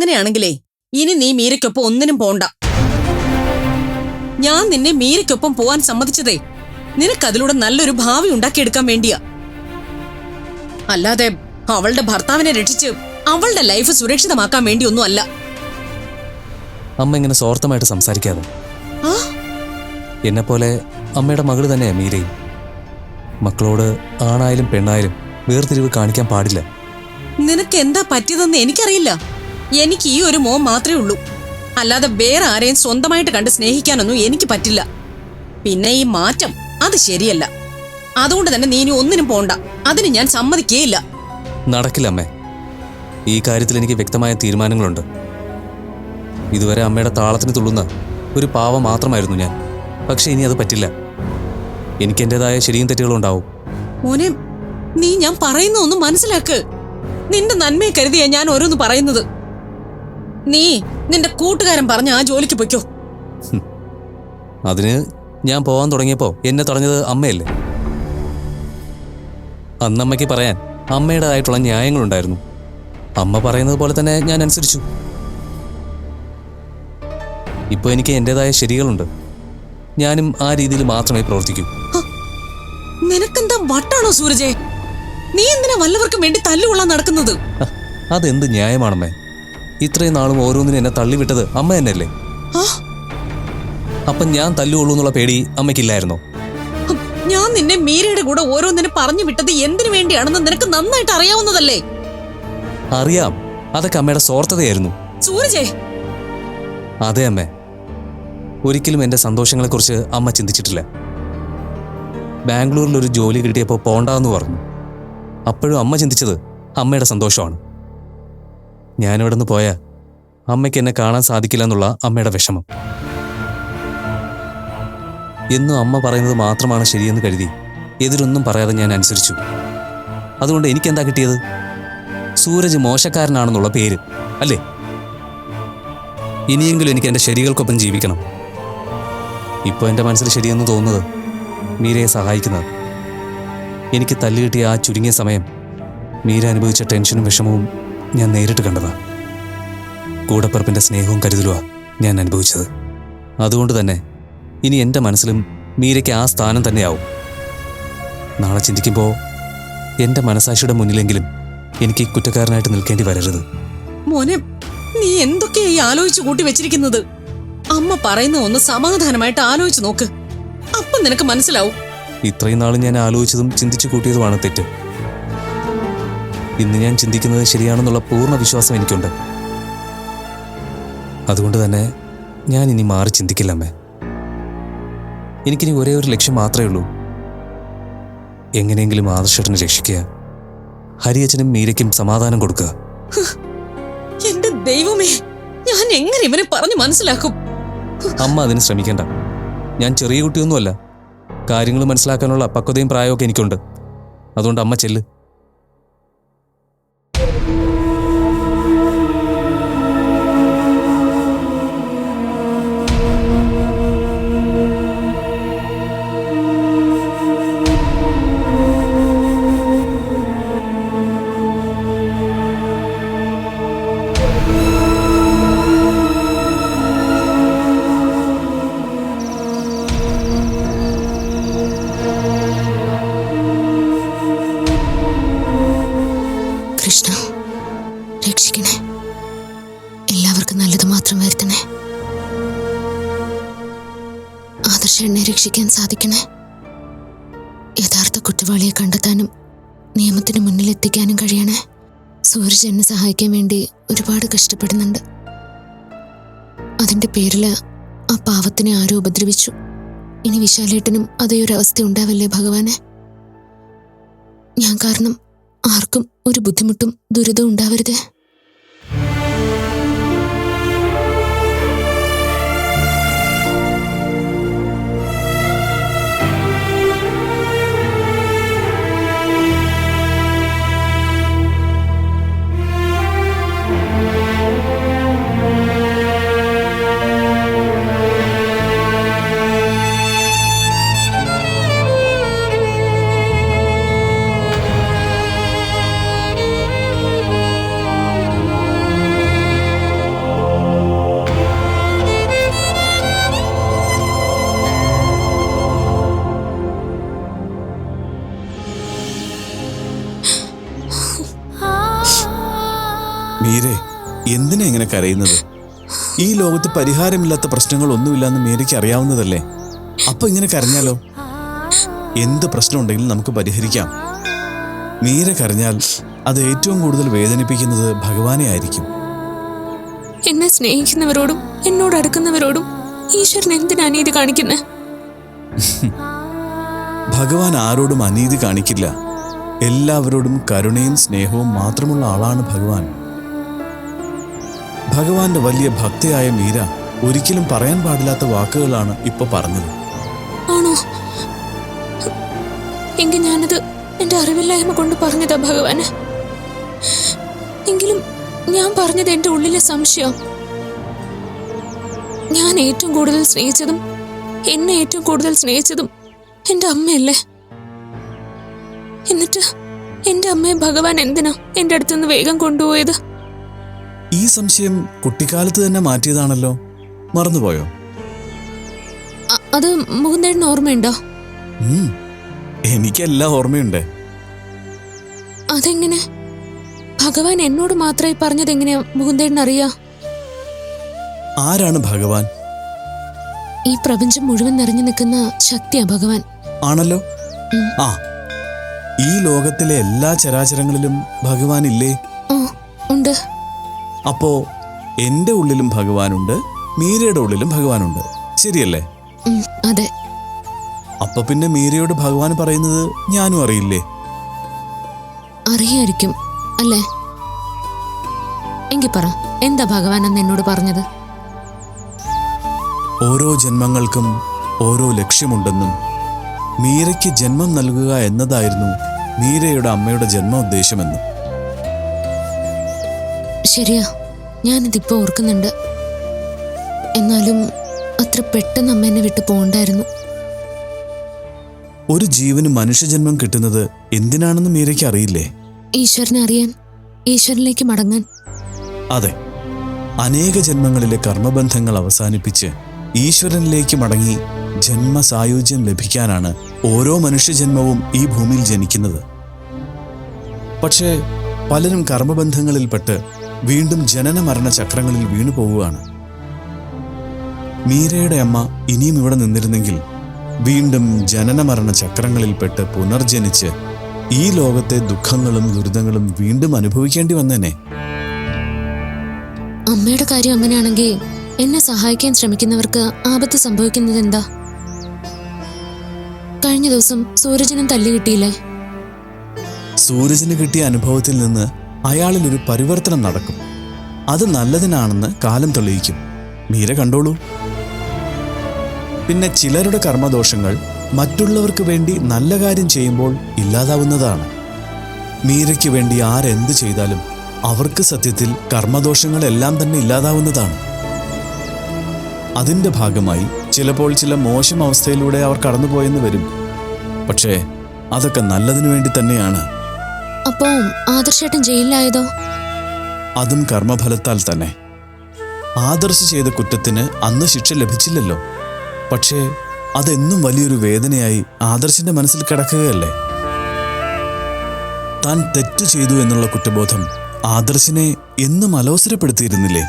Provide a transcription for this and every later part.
അങ്ങനെയാണെങ്കിലേ ഇനി നീ മീരയ്ക്കൊപ്പം ഒന്നിനും പോണ്ട. ഞാൻ നിന്നെ മീരയ്ക്കൊപ്പം പോവാൻ സമ്മതിച്ചതേ നിനക്കതിലൂടെ നല്ലൊരു ഭാവി ഉണ്ടാക്കിയെടുക്കാൻ വേണ്ടിയാ. അല്ലാതെ അവളുടെ ഭർത്താവിനെ രക്ഷിച്ച് അവളുടെ ലൈഫ് സുരക്ഷിതമാക്കാൻ വേണ്ടിയൊന്നും അല്ല. അമ്മ ഇങ്ങനെ സ്വാർത്ഥമായിട്ട് സംസാരിക്കാതെ. എന്നെപ്പോലെ അമ്മയുടെ മകള് തന്നെയാ മീരയും. മക്കളോട് ആണായാലും പെണ്ണായാലും വേർതിരിവ് കാണിക്കാൻ പാടില്ല. നിനക്ക് എന്താ പറ്റിയതെന്ന് എനിക്കറിയില്ല. എനിക്ക് ഈ ഒരു മോൻ മാത്രമേ ഉള്ളൂ. അല്ലാതെ വേറെ ആരെയും സ്വന്തമായിട്ട് കണ്ട് സ്നേഹിക്കാനൊന്നും എനിക്ക് പറ്റില്ല. പിന്നെ ഈ മാറ്റം അത് ശരിയല്ല. അതുകൊണ്ട് തന്നെ നീ ഇനി ഒന്നിനും പോണ്ട. അതിന് ഞാൻ സമ്മതിക്കേയില്ല. നടക്കില്ല അമ്മേ. ഈ കാര്യത്തിൽ എനിക്ക് വ്യക്തമായ തീരുമാനങ്ങളുണ്ട്. ഇതുവരെ അമ്മയുടെ താളത്തിന് തുള്ളുന്ന ഒരു പാവ മാത്രമായിരുന്നു ഞാൻ. പക്ഷെ ഇനി അത് പറ്റില്ല. എനിക്ക് എന്റേതായ ശരിയും തെറ്റുകളും ഉണ്ടാവും. മോനെ, നീ ഞാൻ പറയുന്ന ഒന്ന് മനസ്സിലാക്ക്. നിന്റെ നന്മയെ കരുതിയാ ഞാൻ ഓരോന്ന് പറയുന്നത്. നീ നിന്റെ കൂട്ടുകാരൻ പറഞ്ഞ ആ ജോലിക്ക് പൊയ്ക്കോ. അതിന് ഞാൻ പോവാൻ തുടങ്ങിയപ്പോ എന്നെ തടഞ്ഞത് അമ്മയല്ലേ? അന്നമ്മയ്ക്ക് പറയാൻ അമ്മയുടേതായിട്ടുള്ള ന്യായങ്ങളുണ്ടായിരുന്നു. അമ്മ പറയുന്നത് പോലെ തന്നെ ഞാൻ അനുസരിച്ചു. ഇപ്പൊ എനിക്ക് എന്റേതായ ശരികളുണ്ട്. ഞാനും ആ രീതിയിൽ മാത്രമേ പ്രവർത്തിക്കൂ. നിനക്കെന്താ വട്ടാണോ സൂരജേ? നീ എന്തിനാ വല്ലവർക്കും വേണ്ടി തല്ലുകൊള്ളാൻ നടക്കുന്നത്? അതെന്ത് ന്യായമാണമ്മേ? ഇത്രയും നാളും ഓരോന്നിനും എന്നെ തള്ളിവിട്ടത് അമ്മ തന്നെയല്ലേ? അപ്പം ഞാൻ തല്ലുകൊള്ളൂ എന്നുള്ള പേടി അമ്മയ്ക്കില്ലായിരുന്നോ? ഞാൻ നിന്നെ മീരയുടെ കൂടെ ഓരോന്നിനും പറഞ്ഞു വിട്ടത് എന്തിനു വേണ്ടിയാണെന്ന് നിനക്ക് നന്നായിട്ട് അറിയാവുന്നതല്ലേ? അറിയാം. അതൊക്കെ അമ്മയുടെ സ്വാർത്ഥതയായിരുന്നു. സൂരജേ, അതെ അമ്മേ. ഒരിക്കലും എന്റെ സന്തോഷങ്ങളെക്കുറിച്ച് അമ്മ ചിന്തിച്ചിട്ടില്ല. ബാംഗ്ലൂരിൽ ഒരു ജോലി കിട്ടിയപ്പോൾ പോണ്ടാന്ന് പറഞ്ഞു. അപ്പോഴും അമ്മ ചിന്തിച്ചത് അമ്മയുടെ സന്തോഷമാണ്. ഞാനിവിടെ നിന്ന് പോയാൽ അമ്മയ്ക്ക് എന്നെ കാണാൻ സാധിക്കില്ല എന്നുള്ള അമ്മയുടെ വിഷമം. എന്നും അമ്മ പറയുന്നത് മാത്രമാണ് ശരിയെന്ന് കരുതി എതിരൊന്നും പറയാതെ ഞാൻ അനുസരിച്ചു. അതുകൊണ്ട് എനിക്കെന്താ കിട്ടിയത്? സൂരജ് മോശക്കാരനാണെന്നുള്ള പേര് അല്ലേ? ഇനിയെങ്കിലും എനിക്ക് എൻ്റെ ശരികൾക്കൊപ്പം ജീവിക്കണം. ഇപ്പോൾ എൻ്റെ മനസ്സിൽ ശരിയെന്ന് തോന്നുന്നത് മീരയെ സഹായിക്കുന്നത്. എനിക്ക് തല്ലുകിട്ടിയ ആ ചുരുങ്ങിയ സമയം മീര അനുഭവിച്ച ടെൻഷനും വിഷമവും ഞാൻ നേരിട്ട് കണ്ടതാണ്. കൂടപ്പിറപ്പിൻ്റെ സ്നേഹവും കരുതലുമാണ് ഞാൻ അനുഭവിച്ചത്. അതുകൊണ്ട് തന്നെ ഇനി എൻ്റെ മനസ്സിലും മീരയ്ക്ക് ആ സ്ഥാനം തന്നെയാവും. നാളെ ചിന്തിക്കുമ്പോൾ എൻ്റെ മനസാക്ഷിയുടെ മുന്നിലെങ്കിലും എനിക്ക് കുറ്റക്കാരനായിട്ട് നിൽക്കേണ്ടി വരരുത്. മോനെ, നീ എന്തൊക്കെയാ ഈ ആലോചിച്ച് കൂട്ടി വെച്ചിരിക്കുന്നത്? അമ്മ പറയുന്ന ഒന്ന് സമാധാനമായിട്ട് ആലോചിച്ച് നോക്ക്. അപ്പം നിനക്ക് മനസ്സിലാവും. ഇത്രയും നാളും ഞാൻ ആലോചിച്ചതും ചിന്തിച്ചു കൂട്ടിയതുമാണ് തെറ്റ്. ഇന്ന് ഞാൻ ചിന്തിക്കുന്നത് ശരിയാണെന്നുള്ള പൂർണ്ണ വിശ്വാസം എനിക്കുണ്ട്. അതുകൊണ്ട് തന്നെ ഞാൻ ഇനി മാറി ചിന്തിക്കില്ലമ്മേ. എനിക്കിനി ഒരേ ഒരു ലക്ഷ്യം മാത്രമേ ഉള്ളൂ. എങ്ങനെയെങ്കിലും ആദർശേട്ടനെ രക്ഷിക്കുക, ഹരിയച്ചനും മീരയ്ക്കും സമാധാനം കൊടുക്കുക. എന്റെ ദൈവമേ, ഞാൻ എങ്ങനെ ഇവനെ പറഞ്ഞു മനസ്സിലാക്കും? അമ്മ അതിന് ശ്രമിക്കേണ്ട. ഞാൻ ചെറിയ കുട്ടിയൊന്നുമല്ല. കാര്യങ്ങൾ മനസ്സിലാക്കാനുള്ള പക്വതയും പ്രായമൊക്കെ എനിക്കുണ്ട്. അതുകൊണ്ട് അമ്മ ചെല്ല്. കൃഷ്ണ, രക്ഷിക്കണേ. എല്ലാവർക്കും നല്ലത് മാത്രം വരുത്തണേ. ആദർശനെ രക്ഷിക്കാൻ സാധിക്കണേ. യഥാർത്ഥ കുറ്റവാളിയെ കണ്ടെത്താനും നിയമത്തിന് മുന്നിലെത്തിക്കാനും കഴിയണേ. സൂരജ് എന്നെ സഹായിക്കാൻ വേണ്ടി ഒരുപാട് കഷ്ടപ്പെടുന്നുണ്ട്. അതിന്റെ പേരിൽ ആ പാവത്തിനെ ആരോ ഉപദ്രവിച്ചു. ഇനി വിശാലേട്ടനും അതേ ഒരു അവസ്ഥ ഉണ്ടാവല്ലേ ഭഗവാനെ. ഞാൻ കാരണം ആർക്കും ഒരു ബുദ്ധിമുട്ടും ദുരിതവും ഉണ്ടാവരുതേ. കരയുന്നത്? ഈ ലോകത്ത് പരിഹാരമില്ലാത്ത പ്രശ്നങ്ങളൊന്നുമില്ലെന്ന് മീരയ്ക്ക് അറിയാവുന്നതല്ലേ? അപ്പൊ ഇങ്ങനെ കരഞ്ഞാലോ? എന്ത് പ്രശ്നം ഉണ്ടെങ്കിലും നമുക്ക് പരിഹരിക്കാം. മീര കരഞ്ഞാൽ അത് ഏറ്റവും കൂടുതൽ വേദനിപ്പിക്കുന്നത് ഭഗവാനെ ആയിരിക്കും. എന്നെ സ്നേഹിക്കുന്നവരോടും എന്നോട് അടുക്കുന്നവരോടും ഈശ്വരൻ എന്തിനാ അനീതി കാണിക്കുന്നേ? ഭഗവാൻ ആരോടും അനീതി കാണിക്കില്ല. എല്ലാവരോടും കരുണയും സ്നേഹവും മാത്രമുള്ള ആളാണ് ഭഗവാൻ. ഭഗവാന്റെ വലിയ ഭക്തയായ മീര ഒരിക്കലും പറയാൻ പാടില്ലാത്ത വാക്കുകളാണ് ഇപ്പൊ പറഞ്ഞത്. ആണോ? എങ്കിൽ ഞാനത് എന്റെ അറിവില്ലായ്മ കൊണ്ട് പറഞ്ഞതാ ഭഗവാന്. എങ്കിലും ഞാൻ പറഞ്ഞത് എന്റെ ഉള്ളിലെ സംശയം. ഞാൻ ഏറ്റവും കൂടുതൽ സ്നേഹിച്ചതും എന്നെ ഏറ്റവും കൂടുതൽ സ്നേഹിച്ചതും എന്റെ അമ്മയല്ലേ? എന്നിട്ട് എന്റെ അമ്മയെ ഭഗവാൻ എന്തിനാ എന്റെ അടുത്തുനിന്ന് വേഗം കൊണ്ടുപോയത്? ഈ സംശയം കുട്ടിക്കാലത്ത് തന്നെ മാറ്റിയതാണല്ലോ, മറന്നുപോയോ? അത് മുകുന്ദേട്ടന് ഓർമ്മയുണ്ടോ? എനിക്കെല്ലാം ഓർമ്മയുണ്ട്. അതെങ്ങനെ? ഭഗവാൻ എന്നോട് മാത്രമായി പറഞ്ഞത് എങ്ങനെയാ മുകുന്ദേട്ടൻ അറിയാ? ആരാണ് ഭഗവാൻ? ഈ പ്രപഞ്ചം മുഴുവൻ നിറഞ്ഞു നിൽക്കുന്ന ശക്തിയാ ഭഗവാൻ. ആണല്ലോ. ആ, ഈ ലോകത്തിലെ എല്ലാ ചരാചരങ്ങളിലും ഭഗവാൻ ഇല്ലേ? ഉണ്ട്. അപ്പോ എന്റെ ഉള്ളിലും ഭഗവാനുണ്ട്, മീരയുടെ ഉള്ളിലും ഭഗവാനുണ്ട്, ശരിയല്ലേ? അതെ. അപ്പൊ പിന്നെ മീരയോട് ഭഗവാൻ പറയുന്നത് ഞാനും അറിയില്ലേ? അറിയായിരിക്കും അല്ലേ? എങ്കി പറ, എന്താ ഭഗവാൻ അന്ന് എന്നോട് പറഞ്ഞത്? ഓരോ ജന്മങ്ങൾക്കും ഓരോ ലക്ഷ്യമുണ്ടെന്നും മീരയ്ക്ക് ജന്മം നൽകുക എന്നതായിരുന്നു മീരയുടെ അമ്മയുടെ ജന്മോദ്ദേശമെന്നും. ശരിയാ, ഞാനിതിപ്പോ ഓർക്കുന്നുണ്ട്. എന്നാലും അത്ര പെട്ടെന്ന് അമ്മ എന്നെ വിട്ടു പോകണ്ടായിരുന്നു. ഒരു ജീവന് മനുഷ്യജന്മം കിട്ടുന്നത് എന്തിനാണെന്ന് മീരയ്ക്ക് അറിയില്ലേ? ഈശ്വരനെ അറിയാൻ, ഈശ്വരനിലേക്ക് മടങ്ങാൻ. അതെ, അനേക ജന്മങ്ങളിലെ കർമ്മബന്ധങ്ങൾ അവസാനിപ്പിച്ച് ഈശ്വരനിലേക്ക് മടങ്ങി ജന്മസായുജ്യം ലഭിക്കാനാണ് ഓരോ മനുഷ്യജന്മവും ഈ ഭൂമിയിൽ ജനിക്കുന്നത്. പക്ഷേ പലരും കർമ്മബന്ധങ്ങളിൽപ്പെട്ട് വീണ്ടും ജനന മരണ ചക്രങ്ങളിൽ വീണു പോവുകയാണ്. മീരയുടെ അമ്മ ഇനിയും ഇവിടെ നിന്നിരുന്നെങ്കിൽ വീണ്ടും ജനന മരണ ചക്രങ്ങളിൽപ്പെട്ട് പുനർജനിച്ച് ഈ ലോകത്തെ ദുഃഖങ്ങളും ദുരിതങ്ങളും വീണ്ടും അനുഭവിക്കേണ്ടി വന്നേനെ. അമ്മയുടെ കാര്യം അങ്ങനെയാണെങ്കിൽ എന്നെ സഹായിക്കാൻ ശ്രമിക്കുന്നവർക്ക് ആപത്ത് സംഭവിക്കുന്നത് എന്താ? കഴിഞ്ഞ ദിവസം സൂരജനും തല്ലി കിട്ടിയില്ലേ? സൂരജിന് കിട്ടിയ അനുഭവത്തിൽ നിന്ന് അയാളിൽ ഒരു പരിവർത്തനം നടക്കും. അത് നല്ലതിനാണെന്ന് കാലം തെളിയിക്കും. മീര കണ്ടോളൂ. പിന്നെ ചിലരുടെ കർമ്മദോഷങ്ങൾ മറ്റുള്ളവർക്ക് വേണ്ടി നല്ല കാര്യം ചെയ്യുമ്പോൾ ഇല്ലാതാവുന്നതാണ്. മീരയ്ക്ക് വേണ്ടി ആരെന്ത് ചെയ്താലും അവർക്ക് സത്യത്തിൽ കർമ്മദോഷങ്ങളെല്ലാം തന്നെ ഇല്ലാതാവുന്നതാണ്. അതിൻ്റെ ഭാഗമായി ചിലപ്പോൾ ചില മോശം അവസ്ഥയിലൂടെ അവർ കടന്നുപോയെന്ന് വരും. പക്ഷേ അതൊക്കെ നല്ലതിനു വേണ്ടി തന്നെയാണ്. അപ്പോ ആദർശേട്ടൻ ജയിലിലായതോ? അതും കർമ്മഫലത്താൽ തന്നെ. ആദർശ് ചെയ്ത കുറ്റത്തിന് അന്ന് ശിക്ഷ ലഭിച്ചില്ലല്ലോ. പക്ഷേ അതെന്നും വലിയൊരു വേദനയായി ആദർശിന്റെ മനസ്സിൽ കിടക്കുകയല്ലേ. താൻ തെറ്റ് ചെയ്തു എന്നുള്ള കുറ്റബോധം ആദർശിനെ എന്നും അലോസരപ്പെടുത്തിയിരുന്നില്ലേ?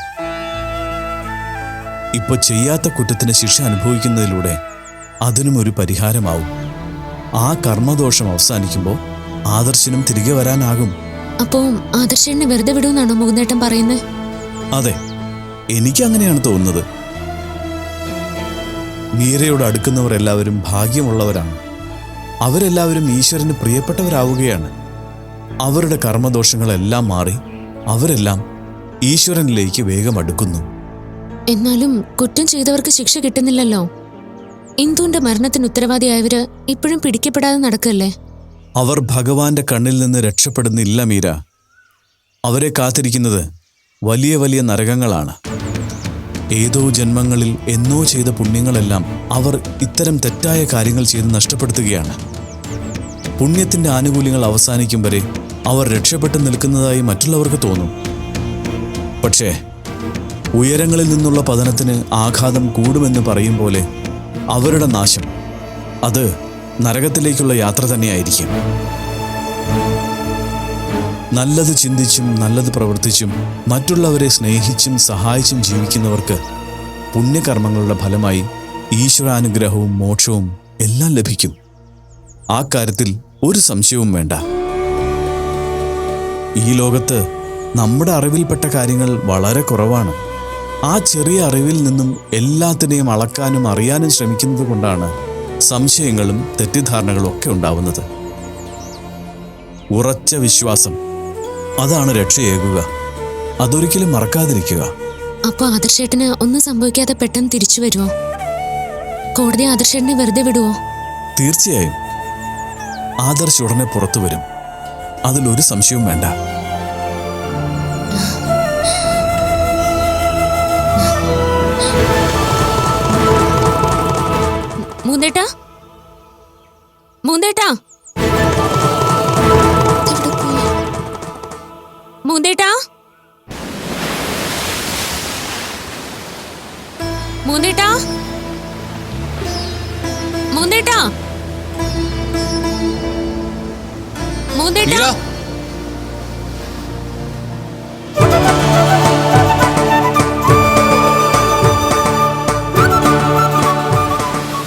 ഇപ്പൊ ചെയ്യാത്ത കുറ്റത്തിന് ശിക്ഷ അനുഭവിക്കുന്നതിലൂടെ അതിനും ഒരു പരിഹാരമാവും. ആ കർമ്മദോഷം അവസാനിക്കുമ്പോൾ ആദർശിനും തിരികെ വരാനാകും. അപ്പോ ആദർശേട്ടനെ വെറുതെ വിടുമെന്നാണോ മുകുന്ദേട്ടൻ പറയുന്നത്? അതെ, എനിക്കങ്ങനെയാണ് തോന്നുന്നത്. മീരയോട് അടുക്കുന്നവർ എല്ലാവരും ഭാഗ്യമുള്ളവരാണ്. അവരെല്ലാവരും ഈശ്വരന് പ്രിയപ്പെട്ടവരാവുകയാണ്. അവരുടെ കർമ്മദോഷങ്ങളെല്ലാം മാറി അവരെല്ലാം ഈശ്വരനിലേക്ക് വേഗം അടുക്കുന്നു. എന്നാലും കുറ്റം ചെയ്തവർക്ക് ശിക്ഷ കിട്ടുന്നില്ലല്ലോ. ഇന്ദുവിന്റെ മരണത്തിന് ഉത്തരവാദിയായവര് ഇപ്പോഴും പിടിക്കപ്പെടാതെ നടക്കല്ലേ? അവർ ഭഗവാന്റെ കണ്ണിൽ നിന്ന് രക്ഷപ്പെടുന്നില്ല മീര. അവരെ കാത്തിരിക്കുന്നത് വലിയ വലിയ നരകങ്ങളാണ്. ഏതോ ജന്മങ്ങളിൽ എന്നോ ചെയ്ത പുണ്യങ്ങളെല്ലാം അവർ ഇത്തരം തെറ്റായ കാര്യങ്ങൾ ചെയ്ത് നഷ്ടപ്പെടുത്തുകയാണ്. പുണ്യത്തിന്റെ ആനുകൂല്യങ്ങൾ അവസാനിക്കും വരെ അവർ രക്ഷപ്പെട്ടു നിൽക്കുന്നതായി മറ്റുള്ളവർക്ക് തോന്നും. പക്ഷേ ഉയരങ്ങളിൽ നിന്നുള്ള പതനത്തിന് ആഘാതം കൂടുമെന്ന് പറയും പോലെ അവരുടെ നാശം അത് നരകത്തിലേക്കുള്ള യാത്ര തന്നെയായിരിക്കും. നല്ലത് ചിന്തിച്ചും നല്ലത് പ്രവർത്തിച്ചും മറ്റുള്ളവരെ സ്നേഹിച്ചും സഹായിച്ചും ജീവിക്കുന്നവർക്ക് പുണ്യകർമ്മങ്ങളുടെ ഫലമായി ഈശ്വരാനുഗ്രഹവും മോക്ഷവും എല്ലാം ലഭിക്കും. ആ കാര്യത്തിൽ ഒരു സംശയവും വേണ്ട. ഈ ലോകത്ത് നമ്മുടെ അറിവിൽപ്പെട്ട കാര്യങ്ങൾ വളരെ കുറവാണ്. ആ ചെറിയ അറിവിൽ നിന്നും എല്ലാത്തിനെയും അളക്കാനും അറിയാനും ശ്രമിക്കുന്നത് കൊണ്ടാണ് സംശയങ്ങളും തെറ്റിദ്ധാരണകളും ഒക്കെ ഉണ്ടാവുന്നത്. ഉറച്ച വിശ്വാസം അതാണ് രക്ഷയേകുക. അതൊരിക്കലും മറക്കാതിരിക്കുക. അപ്പൊ ആദർശേട്ടന് ഒന്നും സംഭവിക്കാതെ പെട്ടെന്ന് തിരിച്ചു വരുമോ? കോടതി ആദർശേട്ടനെ വെറുതെ വിടുവോ? തീർച്ചയായും ആദർശ് ഉടനെ പുറത്തു വരും. അതിലൊരു സംശയവും വേണ്ട. മൂന്നേട്ടാ, മൂന്നേട്ടാ, മൂന്നേട്ടാ, മൂന്നേട്ടാ, മൂന്നേട്ടാ, മൂന്നേട്ടാ.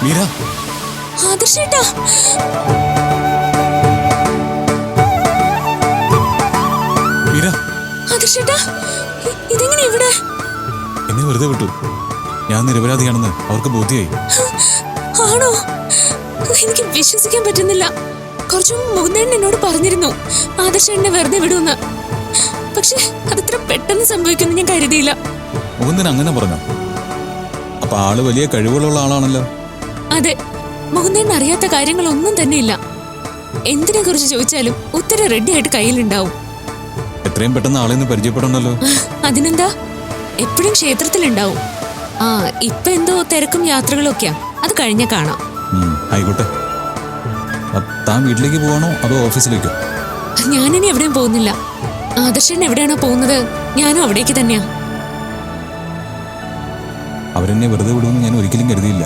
മീര, ആദർശേട്ടാ, മീര, ആദർശേട്ടാ, ഇതെങ്ങനെ ഇവിടെ? എന്നെ വെറുതെ വിട്ടു. ഞാൻ നിരപരാധിയാണെന്ന് അവർക്ക് ബോധ്യമായി. ആണോ? എനിക്ക് വിശ്വസിക്കാൻ പറ്റുന്നില്ല. കുറച്ചു മുകുന്ദേട്ടൻ എന്നോട് പറഞ്ഞിരുന്നു ആദർശേട്ടനെ വെറുതെ വിടുമെന്ന്. പക്ഷെ അതത്ര പെട്ടെന്ന് സംഭവിക്കുമെന്ന് ഞാൻ കരുതിയില്ല. മുകുന്ദൻ അങ്ങനെ പറഞ്ഞു? അപ്പൊ ആള് വലിയ കഴിവുകളുള്ള ആളാണല്ലോ. അതെ, മുകുന്ദേട്ടൻ അറിയാത്ത കാര്യങ്ങളൊന്നും തന്നെ ഇല്ല. എന്തിനെ കുറിച്ച് ചോദിച്ചാലും ഉത്തരം റെഡി ആയിട്ട് കയ്യിലുണ്ടാവും. എത്രയും പെട്ടെന്ന് ആളെന്ന് പരിചയപ്പെടണല്ലോ. അതിനെന്താ, എപ്പോഴും ക്ഷേത്രത്തിലുണ്ടാവും. ആ, ഇപ്പൊ എന്തോ തിരക്കും യാത്രകളും ഒക്കെയാ. അത് കഴിഞ്ഞ കാണാം. ആയിക്കോട്ടെ. താൻ വീട്ടിലേക്ക് പോവാണോ അതോ ഓഫീസിലേക്കോ? ഞാനിനി എവിടെയും പോകുന്നില്ല. ആദർശൻ എവിടെയാണോ പോകുന്നത് ഞാനും അവിടേക്ക് തന്നെയാ. അവരെന്നെ വെറുതെ വിടുമെന്ന് ഞാൻ ഒരിക്കലും കരുതിയില്ല.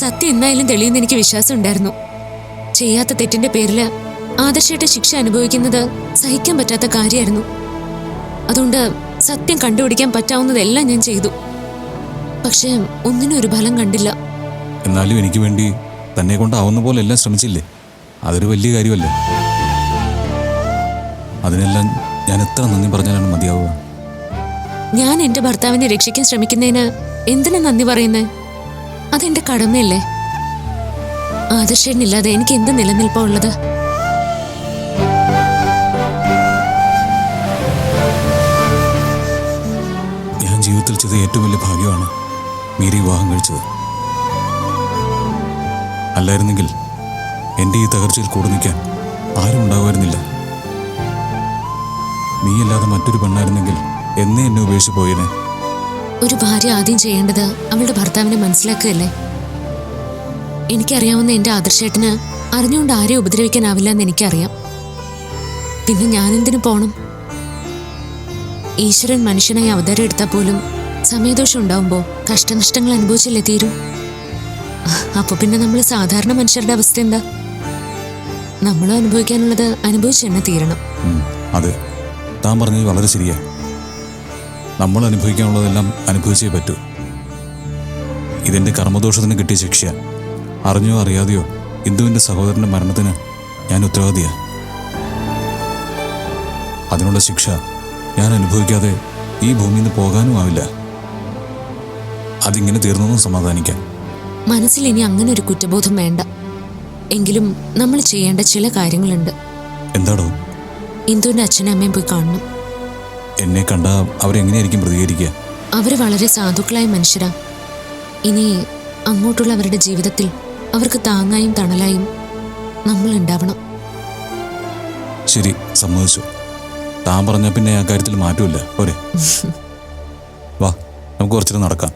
സത്യം എന്നായാലും തെളിയുന്ന എനിക്ക് വിശ്വാസം ഉണ്ടായിരുന്നു. ചെയ്യാത്ത തെറ്റിന്റെ പേരില് ആദർശയുടെ ശിക്ഷ അനുഭവിക്കുന്നത് സഹിക്കാൻ പറ്റാത്ത കാര്യമായിരുന്നു. അതുകൊണ്ട് സത്യം കണ്ടുപിടിക്കാൻ പറ്റാവുന്നതെല്ലാം ഞാൻ ചെയ്തു. പക്ഷെ ഒന്നിനും ഒരു ഫലം കണ്ടില്ല. എന്നാലും എനിക്ക് വേണ്ടി തന്നെ കൊണ്ടാവുന്ന പോലെ എല്ലാം ശ്രമിച്ചില്ലേ? അതൊരു വലിയ കാര്യമല്ലേ? അതിനെല്ലാം ഞാൻ എത്ര നന്ദി പറഞ്ഞാലാണ് മതിയാവുക? ഞാൻ എന്റെ ഭർത്താവിനെ രക്ഷിക്കാൻ ശ്രമിക്കുന്നതിന് എന്തിനാ നന്ദി പറയുന്നേ? അതെന്റെ കടമയല്ലേ? ആദർശനില്ലാതെ എനിക്ക് എന്ത് നിലനിൽപ്പാ ഉള്ളത്? ഞാൻ ജീവിതത്തിൽ ചെയ്ത ഏറ്റവും വലിയ ഭാഗ്യമാണ് മീര വിവാഹം കഴിച്ചത്. അല്ലായിരുന്നെങ്കിൽ എൻ്റെ ഈ തകർച്ചയിൽ കൂടെ നിൽക്കാൻ ആരും ഉണ്ടാകുമായിരുന്നില്ല. നീയല്ലാതെ മറ്റൊരു പെണ്ണായിരുന്നെങ്കിൽ എന്നേ എന്നെ ഉപേക്ഷിച്ച് പോയേനെ. ഒരു ഭാര്യ ആദ്യം ചെയ്യേണ്ടത് അവളുടെ ഭർത്താവിനെ മനസ്സിലാക്കുകയല്ലേ? എനിക്കറിയാവുന്ന എന്റെ ആദർശേട്ടന് അറിഞ്ഞുകൊണ്ട് ആരെയും ഉപദ്രവിക്കാനാവില്ല എന്ന് എനിക്കറിയാം. പിന്നെ ഞാനെന്തിനു പോണം? ഈശ്വരൻ മനുഷ്യനായി അവതാരം എടുത്താൽ പോലും സമയദോഷം ഉണ്ടാവുമ്പോ കഷ്ടനഷ്ടങ്ങൾ അനുഭവിച്ചല്ലേ തീരൂ. അപ്പൊ പിന്നെ നമ്മൾ സാധാരണ മനുഷ്യരുടെ അവസ്ഥ എന്താ? നമ്മളും അനുഭവിക്കാനുള്ളത് അനുഭവിച്ച് തന്നെ തീരണം. അതെ, താൻ പറഞ്ഞത് വളരെ ശരിയാ. നമ്മൾ അനുഭവിക്കാനുള്ളതെല്ലാം അനുഭവിച്ചേ പറ്റൂ. ഇതെന്റെ കർമ്മദോഷത്തിന് കിട്ടിയ ശിക്ഷ. അറിഞ്ഞോ അറിയാതെയോ ഇന്ദുവിന്റെ സഹോദരന്റെ മരണത്തിന് ഞാൻ ഉത്തരവാദിയാ. അതിനുള്ള ശിക്ഷ ഞാൻ അനുഭവിക്കാതെ ഈ ഭൂമിയിൽ നിന്ന് പോകാനും ആവില്ല. അതിങ്ങനെ തീർന്നു സമാധാനിക്കാം. മനസ്സിൽ ഇനി അങ്ങനെ ഒരു കുറ്റബോധം വേണ്ട. എങ്കിലും നമ്മൾ ചെയ്യേണ്ട ചില കാര്യങ്ങളുണ്ട്. എന്താടോ? ഇന്ദുവിന്റെ അച്ഛനും അമ്മയും പോയി കാണണം. എന്നെ കണ്ട അവരെങ്ങനെയായിരിക്കും പ്രതികരിക്കുക? അവര് വളരെ സാധുക്കളായ മനുഷ്യരാ. ഇനി അങ്ങോട്ടുള്ള അവരുടെ ജീവിതത്തിൽ അവർക്ക് താങ്ങായും തണലായും നമ്മൾ ഉണ്ടാവണം. ശരി, സമ്മതിച്ചു. താൻ പറഞ്ഞ പിന്നെ ആ കാര്യത്തിൽ മാറ്റമില്ല. പോരെ? വാ, നമുക്ക് കുറച്ചു നടക്കാം.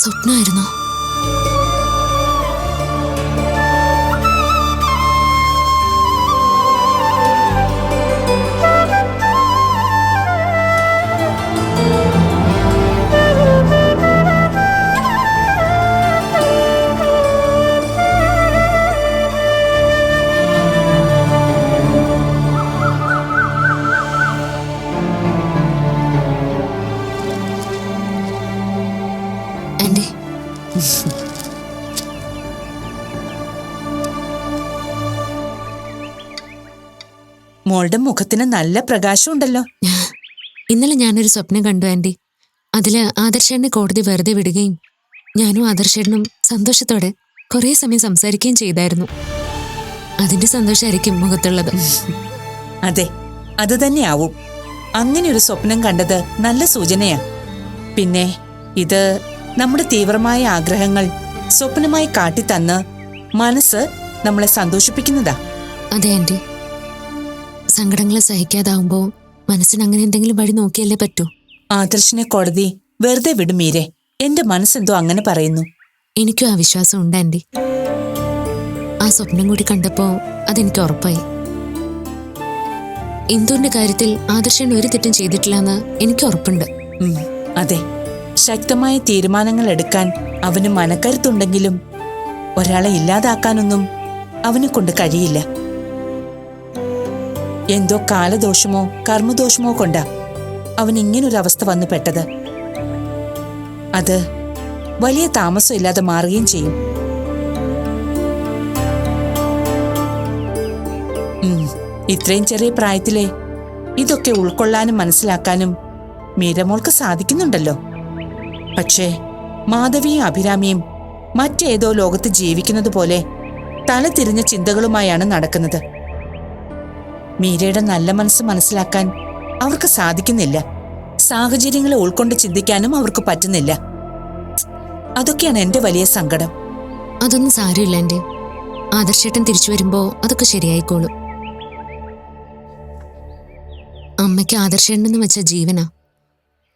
സ്വപ്നമായിരുന്നോ? ആന്റി, മോളുടെ മുഖത്തിന് നല്ല പ്രകാശമുണ്ടല്ലോ. ഇന്നലെ ഞാനൊരു സ്വപ്നം കണ്ടു ആന്റി. അതില് ആദർശേട്ടനെ കോടതി വെറുതെ വിടുകയും ഞാനും ആദർശേട്ടനും സന്തോഷത്തോടെ കുറേ സമയം സംസാരിക്കുകയും ചെയ്തായിരുന്നു. അതിന്റെ സന്തോഷമായിരിക്കും മുഖത്തുള്ളത്. അതെ, അത് തന്നെയാവും. അങ്ങനെ ഒരു സ്വപ്നം കണ്ടത് നല്ല സൂചനയാ. പിന്നെ ഇത് നമ്മുടെ തീവ്രമായ ആഗ്രഹങ്ങൾ സ്വപ്നമായി കാട്ടിത്തന്ന് മനസ്സ് നമ്മളെ സന്തോഷിപ്പിക്കുന്നതാ. അതെ ആന്റി, സങ്കടങ്ങളെ സഹിക്കാതാവുമ്പോ മനസ്സിന് അങ്ങനെ എന്തെങ്കിലും വഴി നോക്കിയല്ലേ പറ്റൂ. ആദർശിനെ കോടതി വെറുതെ വിടും മീരെ. എന്റെ മനസ്സെന്തോ അങ്ങനെ പറയുന്നു. എനിക്കും ആ വിശ്വാസം ഉണ്ട് ആന്റി. ആ സ്വപ്നം കൂടി കണ്ടപ്പോ അതെനിക്ക് ഉറപ്പായി. ഇന്ദുവിന്റെ കാര്യത്തിൽ ആദർശൻ ഒരു തെറ്റും ചെയ്തിട്ടില്ലെന്ന് എനിക്ക് ഉറപ്പുണ്ട്. അതെ, ശക്തമായ തീരുമാനങ്ങൾ എടുക്കാൻ അവന് മനക്കരുത്തുണ്ടെങ്കിലും ഒരാളെ ഇല്ലാതാക്കാനൊന്നും അവനെ കൊണ്ട് കഴിയില്ല. എന്തോ കാലദോഷമോ കർമ്മദോഷമോ കൊണ്ടാ അവൻ ഇങ്ങനൊരവസ്ഥ വന്നു പെട്ടത്. അത് വലിയ താമസമില്ലാതെ മാറുകയും ചെയ്യും. ഇത്രയും ചെറിയ പ്രായത്തിലെ ഇതൊക്കെ ഉൾക്കൊള്ളാനും മനസ്സിലാക്കാനും മീരമോൾക്ക് സാധിക്കുന്നുണ്ടല്ലോ. പക്ഷേ മാധവിയും അഭിരാമിയും മറ്റേതോ ലോകത്ത് ജീവിക്കുന്നത് പോലെ തല തിരിഞ്ഞ ചിന്തകളുമായാണ് നടക്കുന്നത്. മീരയുടെ നല്ല മനസ്സ് മനസ്സിലാക്കാൻ അവർക്ക് സാധിക്കുന്നില്ല. സാഹചര്യങ്ങളെ ഉൾക്കൊണ്ട് ചിന്തിക്കാനും അവർക്ക് പറ്റുന്നില്ല. അതൊക്കെയാണ് എന്റെ വലിയ സങ്കടം. അതൊന്നും സാരമില്ല ആന്റി. ആദർശേട്ടൻ തിരിച്ചു വരുമ്പോ അതൊക്കെ ശരിയായിക്കോളും. അമ്മയ്ക്ക് ആദർശേട്ടനെന്ന് വെച്ച ജീവനാ.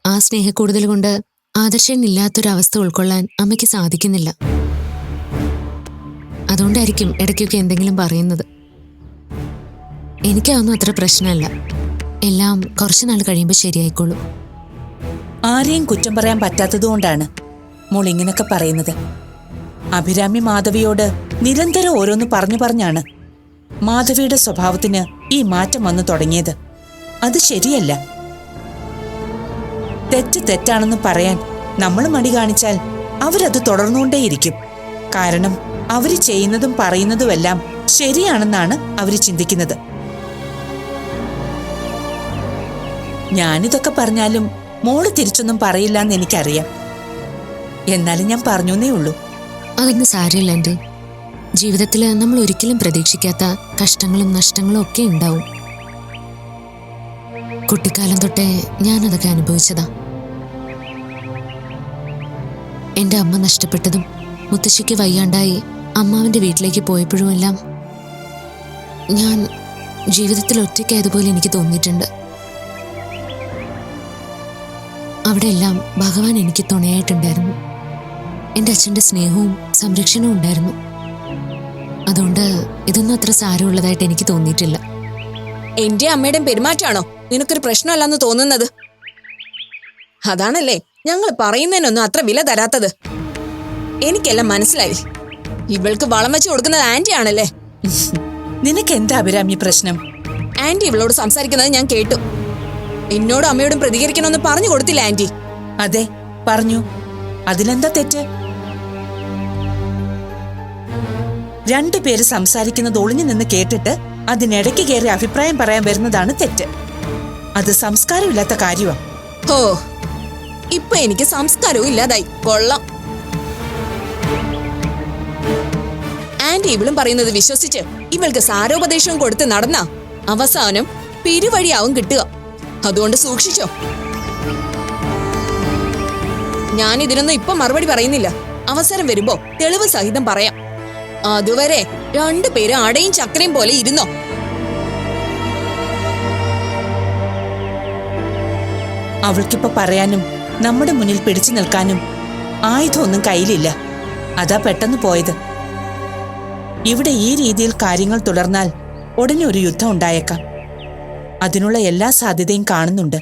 ആ സ്നേഹക്കൂടുതൽ കൊണ്ട് ആദർശേട്ടൻ ഇല്ലാത്തൊരവസ്ഥ ഉൾക്കൊള്ളാൻ അമ്മയ്ക്ക് സാധിക്കുന്നില്ല. അതുകൊണ്ടായിരിക്കും ഇടയ്ക്കൊക്കെ എന്തെങ്കിലും പറയുന്നത്. എനിക്കതൊന്നും അത്ര പ്രശ്നമല്ല. എല്ലാം കുറച്ചുനാൾ കഴിയുമ്പോൾ ശരിയായിക്കോളും. ആരെയും കുറ്റം പറയാൻ പറ്റാത്തതുകൊണ്ടാണ് മോൾ ഇങ്ങനൊക്കെ പറയുന്നത്. അഭിരാമി മാധവിയോട് നിരന്തരം ഓരോന്ന് പറഞ്ഞാണ് മാധവിയുടെ സ്വഭാവത്തിന് ഈ മാറ്റം വന്നു തുടങ്ങിയത്. അത് ശരിയല്ല. തെറ്റാണെന്ന് പറയാൻ നമ്മൾ മടി കാണിച്ചാൽ അവരത് തുടർന്നുകൊണ്ടേയിരിക്കും. കാരണം അവര് ചെയ്യുന്നതും പറയുന്നതുമെല്ലാം ശരിയാണെന്നാണ് അവര് ചിന്തിക്കുന്നത്. ഞാനിതൊക്കെ പറഞ്ഞാലും മോള് തിരിച്ചൊന്നും പറയില്ല എന്ന് എനിക്കറിയാം. എന്നാലും ഞാൻ പറഞ്ഞേ ഉള്ളൂ. അതൊന്നും സാരമില്ല ആന്റി. ജീവിതത്തിൽ നമ്മൾ ഒരിക്കലും പ്രതീക്ഷിക്കാത്ത കഷ്ടങ്ങളും നഷ്ടങ്ങളും ഒക്കെ ഉണ്ടാവും. കുട്ടിക്കാലം തൊട്ടേ ഞാനതൊക്കെ അനുഭവിച്ചതാ. എന്റെ അമ്മ നഷ്ടപ്പെട്ടതും മുത്തശ്ശിക്ക് വയ്യാണ്ടായി അമ്മാവിന്റെ വീട്ടിലേക്ക് പോയപ്പോഴുമെല്ലാം ഞാൻ ജീവിതത്തിൽ ഒറ്റയ്ക്കായതുപോലെ എനിക്ക് തോന്നിയിട്ടുണ്ട്. അവിടെയെല്ലാം ഭഗവാൻ എനിക്ക് തുണയായിട്ടുണ്ടായിരുന്നു. എൻ്റെ അച്ഛൻ്റെ സ്നേഹവും സംരക്ഷണവും ഉണ്ടായിരുന്നു. അതുകൊണ്ട് ഇതൊന്നും അത്ര സാരമുള്ളതായിട്ട് എനിക്ക് തോന്നിയിട്ടില്ല. എന്റെ അമ്മയുടെയും പെരുമാറ്റാണോ നിനക്കൊരു പ്രശ്നമല്ലെന്ന് തോന്നുന്നത്? അതാണല്ലേ ഞങ്ങൾ പറയുന്നതിനൊന്നും അത്ര വില തരാത്തത്. എനിക്കെല്ലാം മനസ്സിലായി. ഇവൾക്ക് വളം വെച്ച് കൊടുക്കുന്നത് ആന്റി ആണല്ലേ. നിനക്ക് എന്താ അഭിരാമി പ്രശ്നം? ആന്റി ഇവളോട് സംസാരിക്കുന്നത് ഞാൻ കേട്ടു. എന്നോടും അമ്മയോടും പ്രതികരിക്കണമെന്ന് പറഞ്ഞു കൊടുത്തില്ല ആന്റി? അതെ, പറഞ്ഞു. അതിലെന്താ തെറ്റ്? രണ്ടുപേര് സംസാരിക്കുന്നത് ഒളിഞ്ഞു നിന്ന് കേട്ടിട്ട് അതിനിടയ്ക്ക് കയറി അഭിപ്രായം പറയാൻ വരുന്നതാണ് തെറ്റ്. അത് സംസ്കാരമില്ലാത്ത കാര്യമാണ്. ഓ, ഇപ്പൊ എനിക്ക് സംസ്കാരവും ഇല്ലാതായി. കൊള്ളാം. ആന്റി ഇവളും പറയുന്നത് വിശ്വസിച്ച് ഇവൾക്ക് സാരോപദേശവും കൊടുത്ത് നടന്ന അവസാനം പിരിവഴിയാവും കിട്ടുക. അതുകൊണ്ട് സൂക്ഷിച്ചോ. ഞാൻ ഇതിനൊന്നും ഇപ്പൊ മറുപടി പറയുന്നില്ല. അവസരം വരുമ്പോ തെളിവ് സഹിതം പറയാം. അതുവരെ രണ്ടുപേരും അടയും ചക്കരയും പോലെ ഇരുന്നോ. അവൾക്കിപ്പോ പറയാനും നമ്മുടെ മുന്നിൽ പിടിച്ചു നിൽക്കാനും ആയുധമൊന്നും കയ്യിലില്ല. അതാ പെട്ടെന്ന് പോയത്. ഇവിടെ ഈ രീതിയിൽ കാര്യങ്ങൾ തുടർന്നാൽ ഉടനെ ഒരു യുദ്ധം ഉണ്ടായേക്കാം. അതിനുള്ള എല്ലാ സാധ്യതയും കാണുന്നുണ്ട്.